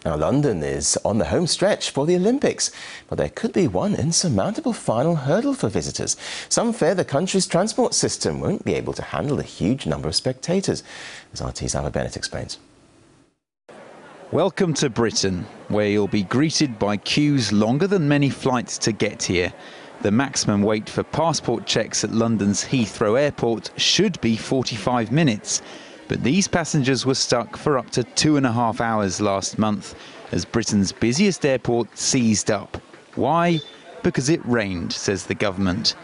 Now, London is on the home stretch for the Olympics, but there could be one insurmountable final hurdle for visitors. Some fear the country's transport system won't be able to handle a huge number of spectators, as RT's Ava Bennett explains. Welcome to Britain, where you'll be greeted by queues longer than many flights to get here. The maximum wait for passport checks at London's Heathrow Airport should be 45 minutes. But these passengers were stuck for up to 2.5 hours last month as Britain's busiest airport seized up. Why? Because it rained, says the government.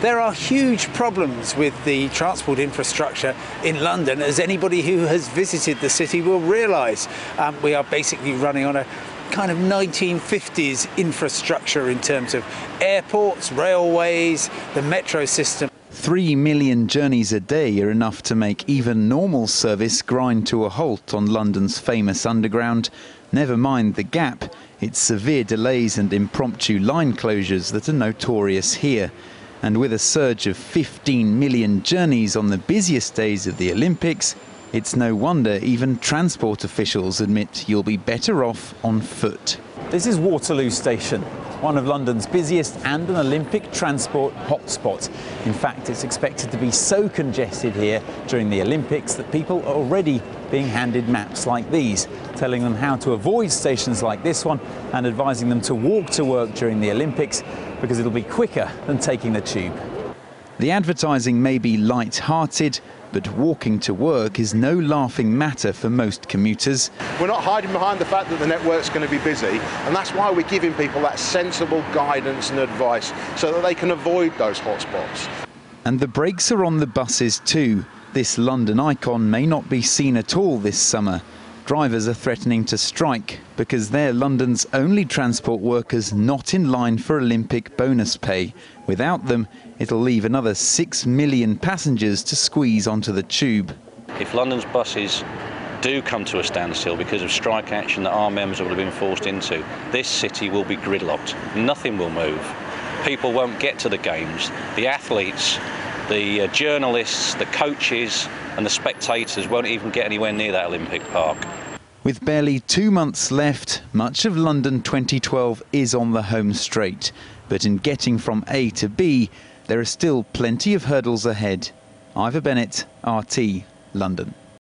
There are huge problems with the transport infrastructure in London, as anybody who has visited the city will realise. We are basically running on a kind of 1950s infrastructure in terms of airports, railways, the metro system. 3 million journeys a day are enough to make even normal service grind to a halt on London's famous Underground. Never mind the gap, it's severe delays and impromptu line closures that are notorious here. And with a surge of 15 million journeys on the busiest days of the Olympics, it's no wonder even transport officials admit you'll be better off on foot. This is Waterloo Station, one of London's busiest and an Olympic transport hotspot. In fact, it's expected to be so congested here during the Olympics that people are already being handed maps like these, telling them how to avoid stations like this one and advising them to walk to work during the Olympics because it'll be quicker than taking the tube. The advertising may be light-hearted, but walking to work is no laughing matter for most commuters. We're not hiding behind the fact that the network's going to be busy, and that's why we're giving people that sensible guidance and advice so that they can avoid those hotspots. And the brakes are on the buses too. This London icon may not be seen at all this summer. Drivers are threatening to strike because they're London's only transport workers not in line for Olympic bonus pay. Without them, it'll leave another 6 million passengers to squeeze onto the tube. If London's buses do come to a standstill because of strike action that our members will have been forced into, this city will be gridlocked. Nothing will move. People won't get to the games. The athletes, the journalists, the coaches and the spectators won't even get anywhere near that Olympic park. With barely 2 months left, much of London 2012 is on the home straight. But in getting from A to B, there are still plenty of hurdles ahead. Ivor Bennett, RT, London.